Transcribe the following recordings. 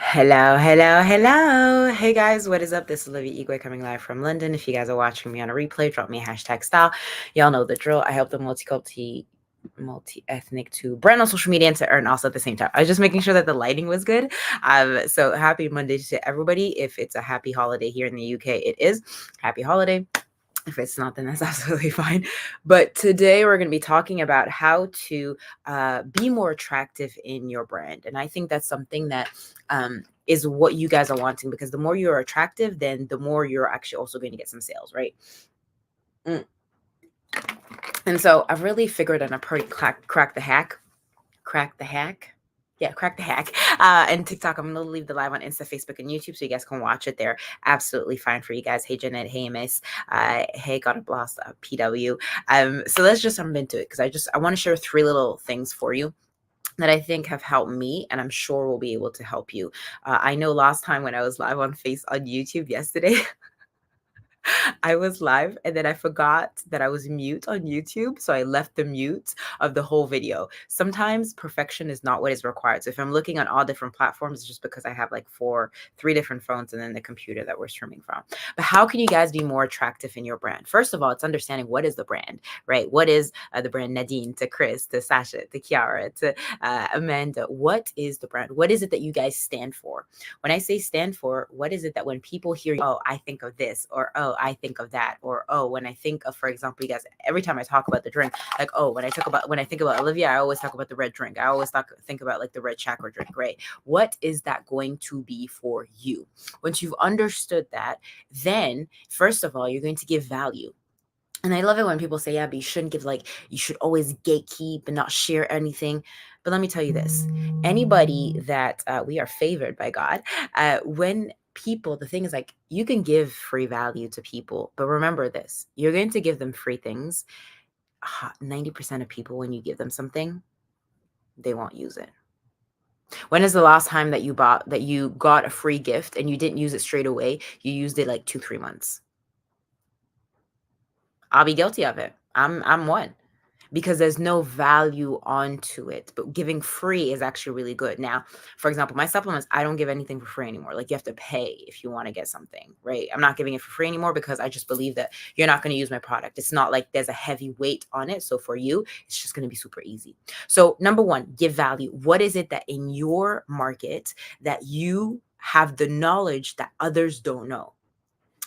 Hello, hello, hello. Hey guys, what is up? This is Olivia Igwe coming live from London. If you guys are watching me on a replay, drop me a hashtag style. Y'all know the drill. I help the multi-ethnic to brand on social media and to earn also at the same time. I was just making sure that the lighting was good. So happy Monday to everybody. If it's a happy holiday here in the UK, it is. Happy holiday. If it's not, then that's absolutely fine. But today we're going to be talking about how to be more attractive in your brand. And I think that's something that is what you guys are wanting, because the more you're attractive, then the more you're actually also going to get some sales, right? And so I've really figured out a pretty crack the hack. Yeah, crack the hack. And TikTok, I'm going to leave the live on Insta, Facebook, and YouTube so you guys can watch it there. Absolutely fine for you guys. Hey, Jeanette. Hey, Miss. Hey, God bless PW. So let's just jump into it, because I want to share 3 little things for you that I think have helped me, and I'm sure will be able to help you. I know last time when I was live on YouTube yesterday, I was live and then I forgot that I was mute on YouTube. So I left the mute of the whole video. Sometimes perfection is not what is required. So if I'm looking on all different platforms, it's just because I have like 3 different phones and then the computer that we're streaming from. But how can you guys be more attractive in your brand? First of all, it's understanding what is the brand, right? What is the brand? Nadine, to Chris, to Sasha, to Kiara, to Amanda. What is the brand? What is it that you guys stand for? When I say stand for, what is it that when people hear, oh, I think of this, or oh, I think of that, or oh, when I think of, for example, you guys, every time I talk about the drink, like, oh, when I think about Olivia, I always talk about the red drink. I always think about like the red chakra drink, right? What is that going to be for you? Once you've understood that, then first of all, you're going to give value. And I love it when people say, yeah, but you shouldn't give, like, you should always gatekeep and not share anything. But let me tell you this, anybody that we are favored by God, when people, the thing is, like, you can give free value to people, but remember this, you're going to give them free things. 90% of people, when you give them something, they won't use it. When is the last time that you got a free gift and you didn't use it straight away? You used it like 2-3 months. I'll be guilty of it. I'm one, because there's no value onto it. But giving free is actually really good. Now, for example, my supplements, I don't give anything for free anymore. Like, you have to pay if you want to get something, right? I'm not giving it for free anymore because I just believe that you're not going to use my product. It's not like there's a heavy weight on it. So for you, it's just going to be super easy. So number 1, give value. What is it that in your market that you have the knowledge that others don't know?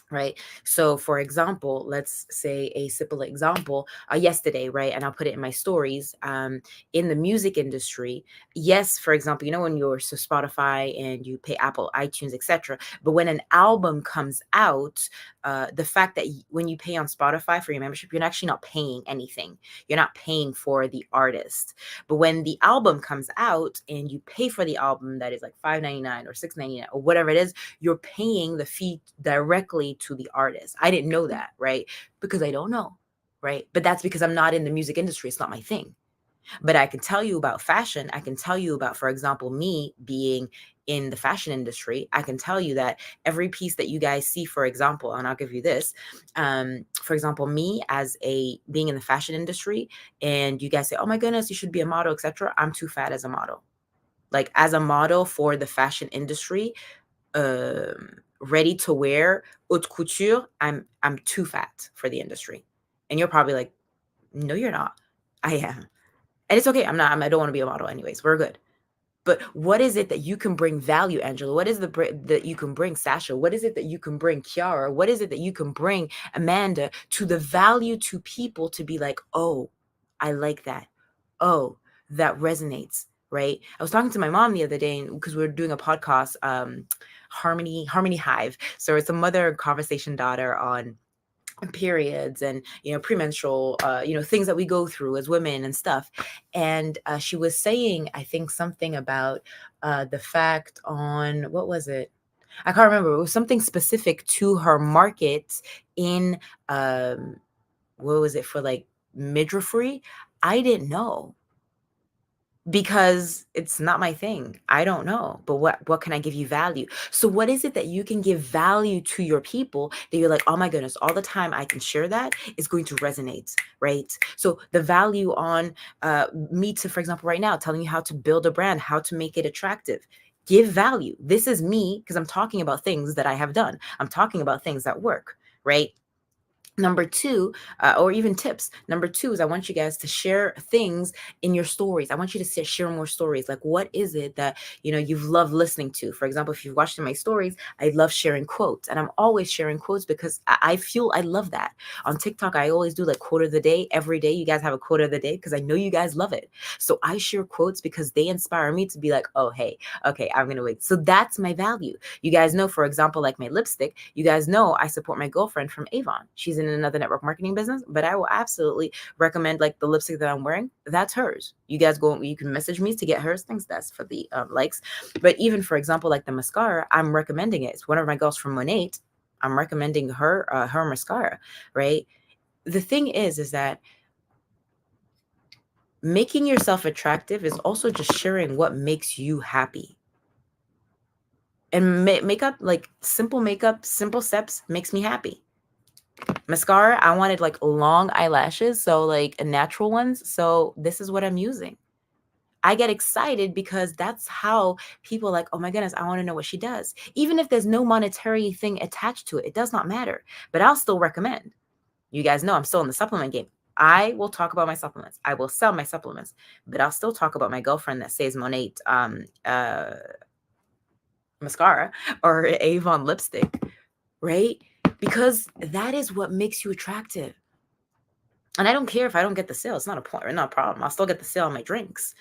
Right. So, for example, let's say a simple example, yesterday, right? And I'll put it in my stories. In the music industry, yes, for example, when you're so Spotify and you pay Apple, iTunes, etc. But when an album comes out, the fact that when you pay on Spotify for your membership, you're actually not paying anything. You're not paying for the artist. But when the album comes out and you pay for the album, that is like $5.99 or $6.99 or whatever it is, you're paying the fee directly to the artist. I didn't know that, right? Because I don't know, right? But that's because I'm not in the music industry. It's not my thing. But I can tell you about fashion. I can tell you about, for example, me being in the fashion industry. I can tell you that every piece that you guys see, for example, and I'll give you this, for example, me as being in the fashion industry, and you guys say, oh my goodness, you should be a model, etc. I'm too fat as a model. Like, as a model for the fashion industry, ready to wear haute couture, I'm too fat for the industry. And you're probably like, no, you're not. I am. And it's okay. I don't want to be a model anyways. We're good. But what is it that you can bring value, Angela? What is that you can bring, Sasha? What is it that you can bring, Kiara? What is it that you can bring, Amanda, to the value to people to be like, oh, I like that. Oh, that resonates, right? I was talking to my mom the other day because we were doing a podcast, Harmony Hive. So it's a mother conversation daughter on periods and premenstrual things that we go through as women and stuff. And she was saying, I think, something about the fact on, what was it, I can't remember, it was something specific to her market in what was it, for like midwifery. I didn't know, because it's not my thing. I don't know. But what can I give you value? So what is it that you can give value to your people that you're like, oh my goodness, all the time I can share that is going to resonate, right? So the value on me to, for example, right now, telling you how to build a brand, how to make it attractive. Give value. This is me because I'm talking about things that I have done. I'm talking about things that work, right? Number two, or even tips. Number two is I want you guys to share things in your stories. I want you to share more stories. Like, what is it that you've loved listening to? For example, if you've watched my stories, I love sharing quotes, and I'm always sharing quotes because I feel I love that. On TikTok, I always do like quote of the day every day. You guys have a quote of the day because I know you guys love it. So I share quotes because they inspire me to be like, oh hey, okay, I'm gonna wait. So that's my value. You guys know, for example, like my lipstick, you guys know I support my girlfriend from Avon. She's in another network marketing business, but I will absolutely recommend like the lipstick that I'm wearing. That's hers. You guys go, you can message me to get hers. Thanks, that's for the likes. But even for example, like the mascara, I'm recommending it. It's one of my girls from Monate. I'm recommending her mascara, right? The thing is that making yourself attractive is also just sharing what makes you happy. And makeup, like simple makeup, simple steps makes me happy. Mascara, I wanted like long eyelashes, so like natural ones. So this is what I'm using. I get excited because that's how people like, oh my goodness, I want to know what she does. Even if there's no monetary thing attached to it, it does not matter. But I'll still recommend. You guys know I'm still in the supplement game. I will talk about my supplements. I will sell my supplements, but I'll still talk about my girlfriend that says Monate mascara or Avon lipstick, right? Because that is what makes you attractive. And I don't care if I don't get the sale. It's not a point, or not a problem. I'll still get the sale on my drinks.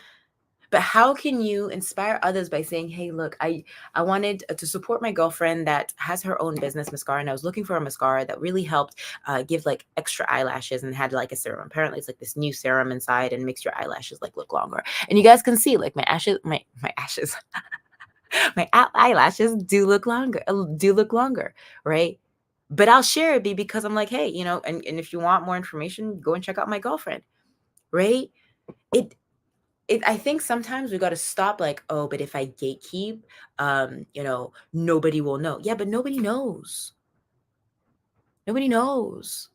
But how can you inspire others by saying, hey, look, I wanted to support my girlfriend that has her own business mascara, and I was looking for a mascara that really helped give like extra eyelashes and had like a serum. Apparently it's like this new serum inside and makes your eyelashes like look longer. And you guys can see like my ashes, my eyelashes do look longer, right? But I'll share it because I'm like, hey, and if you want more information, go and check out my girlfriend, right? It I think sometimes we got to stop like, oh, but if I gatekeep, nobody will know. Yeah, but nobody knows. Nobody knows.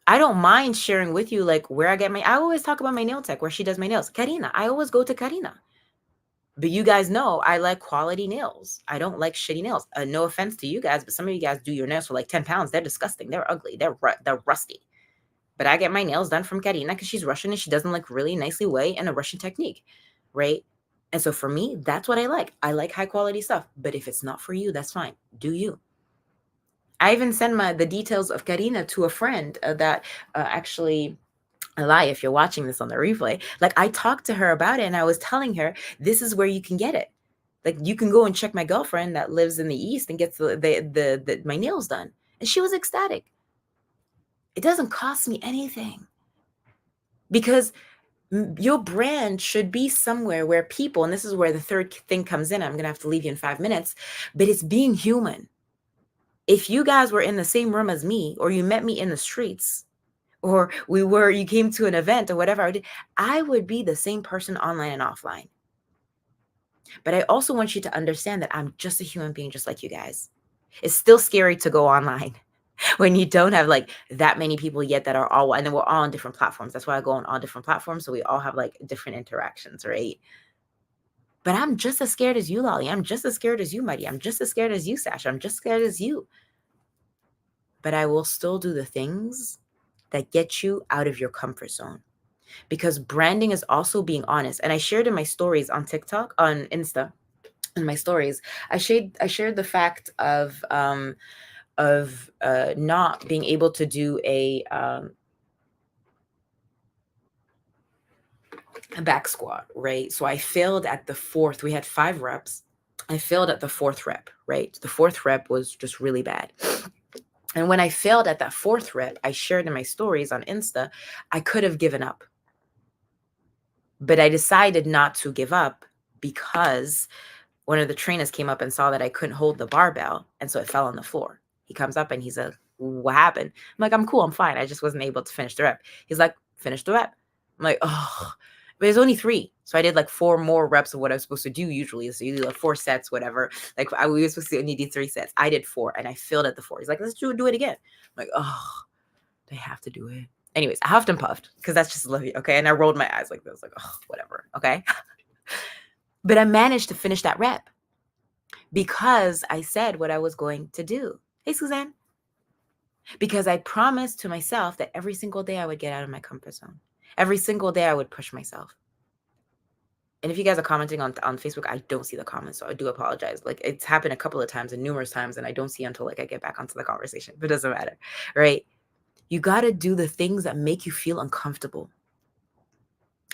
I don't mind sharing with you like where I always talk about my nail tech, where she does my nails. Karina. I always go to Karina. But you guys know I like quality nails. I don't like shitty nails. No offense to you guys, but some of you guys do your nails for like 10 pounds. They're disgusting. They're ugly. They're rusty. But I get my nails done from Karina because she's Russian and she does them like really nicely way in a Russian technique, right? And so for me, that's what I like. I like high quality stuff. But if it's not for you, that's fine. Do you? I even send the details of Karina to a friend that actually I lie if you're watching this on the replay. Like I talked to her about it and I was telling her this is where you can get it. Like you can go and check my girlfriend that lives in the East and gets my nails done. And she was ecstatic. It doesn't cost me anything because your brand should be somewhere where people, and this is where the third thing comes in. I'm going to have to leave you in 5 minutes, but it's being human. If you guys were in the same room as me, or you met me in the streets, or you came to an event or whatever, I would be the same person online and offline. But I also want you to understand that I'm just a human being, just like you guys. It's still scary to go online when you don't have like that many people yet that are all, and then we're all on different platforms. That's why I go on all different platforms. So we all have like different interactions, right? But I'm just as scared as you, Lolly. I'm just as scared as you, Mighty. I'm just as scared as you, Sasha. I'm just scared as you. But I will still do the things that get you out of your comfort zone. Because branding is also being honest. And I shared in my stories on TikTok, on Insta, in my stories, I shared the fact of not being able to do a back squat, right? So I failed at the fourth. We had 5 reps. I failed at the 4th rep, right? The 4th rep was just really bad. And when I failed at that 4th rep, I shared in my stories on Insta, I could have given up. But I decided not to give up because one of the trainers came up and saw that I couldn't hold the barbell. And so it fell on the floor. He comes up and he's like, what happened? I'm like, I'm cool. I'm fine. I just wasn't able to finish the rep. He's like, finish the rep. I'm like, oh, but there's only 3. So I did like 4 more reps of what I was supposed to do usually. So you do like 4 sets, whatever. Like we were supposed to only do 3 sets. I did 4 and I failed at the 4. He's like, let's do it again. I'm like, oh, they have to do it. Anyways, I huffed and puffed because that's just Olivia. Okay. And I rolled my eyes like this, like, oh, whatever. Okay. But I managed to finish that rep. because I said what I was going to do. Hey, Suzanne. Because I promised to myself that every single day I would get out of my comfort zone. Every single day I would push myself. And if you guys are commenting on Facebook, I don't see the comments, so I do apologize. Like, it's happened a couple of times and numerous times, and I don't see until like I get back onto the conversation. But it doesn't matter, right? You got to do the things that make you feel uncomfortable.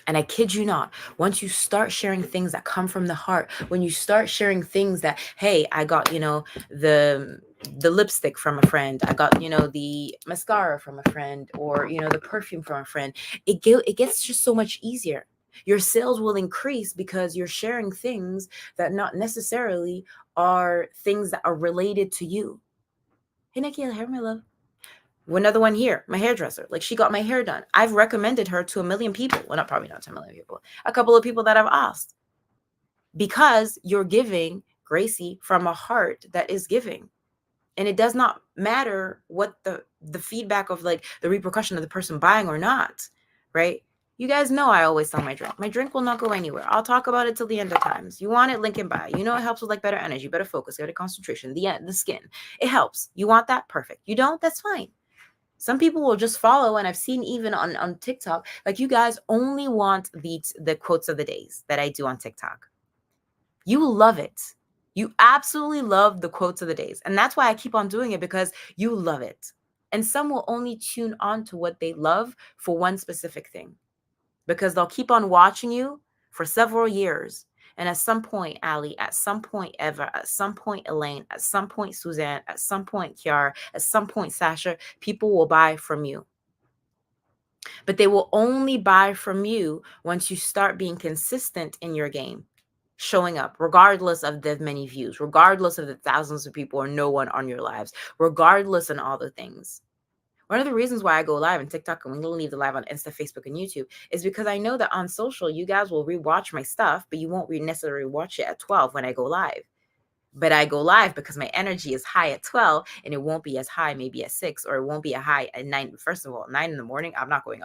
And I kid you not, once you start sharing things that come from the heart, when you start sharing things that, hey, I got, the lipstick from a friend, I got, the mascara from a friend, or, the perfume from a friend, it gets just so much easier. Your sales will increase because you're sharing things that not necessarily are things that are related to you. Hey, Nikki, here, my love. Another one here, my hairdresser. Like, she got my hair done. I've recommended her to a million people. Well, probably not to a million people. A couple of people that I've asked. Because you're giving, Gracie, from a heart that is giving. And it does not matter what the feedback of, like, the repercussion of the person buying or not, right? You guys know I always sell my drink. My drink will not go anywhere. I'll talk about it till the end of times. You want it, link and buy. You know, it helps with like better energy, better focus, better concentration, the skin. It helps. You want that? Perfect. You don't? That's fine. Some people will just follow, and I've seen even on TikTok, like, you guys only want the quotes of the days that I do on TikTok. You love it. You absolutely love the quotes of the days. And that's why I keep on doing it, because you love it. And some will only tune on to what they love for one specific thing, because they'll keep on watching you for several years. And at some point, Ali, at some point, Eva, at some point, Elaine, at some point, Suzanne, at some point, Kiara, at some point, Sasha, people will buy from you. But they will only buy from you once you start being consistent in your game, showing up, regardless of the many views, regardless of the thousands of people or no one on your lives, regardless of all the things. One of the reasons why I go live on TikTok and we leave the live on Insta, Facebook, and YouTube is because I know that on social, you guys will rewatch my stuff, but you won't necessarily watch it at 12 when I go live. But I go live because my energy is high at 12, and it won't be as high maybe at 6, or it won't be a high at 9. First of all, 9 in the morning, I'm not going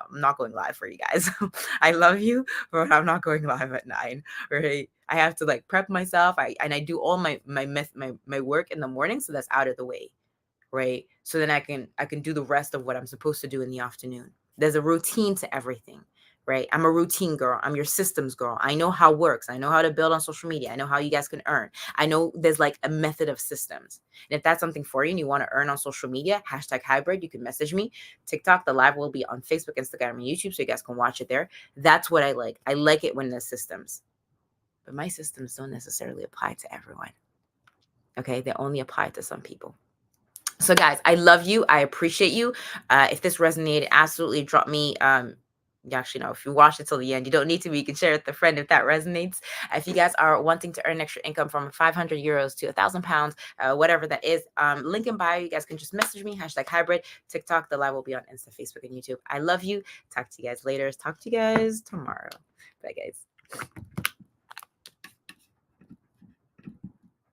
live for you guys. I love you, but I'm not going live at 9, right? I have to like prep myself. I do all my work in the morning, so that's out of the way, right? So then I can do the rest of what I'm supposed to do in the afternoon. There's a routine to everything, right? I'm a routine girl. I'm your systems girl. I know how it works. I know how to build on social media. I know how you guys can earn. I know there's like a method of systems. And if that's something for you and you want to earn on social media, #hybrid, you can message me. TikTok, the live will be on Facebook, Instagram, and YouTube, so you guys can watch it there. That's what I like. I like it when there's systems. But my systems don't necessarily apply to everyone. Okay? They only apply to some people. So guys, I love you. I appreciate you. If this resonated, absolutely drop me. Actually, no, if you watch it till the end, you don't need to, but you can share it with a friend if that resonates. If you guys are wanting to earn extra income from 500 euros to 1,000 pounds, whatever that is, link in bio. You guys can just message me, #hybrid, TikTok. The live will be on Insta, Facebook, and YouTube. I love you. Talk to you guys later. Talk to you guys tomorrow. Bye, guys.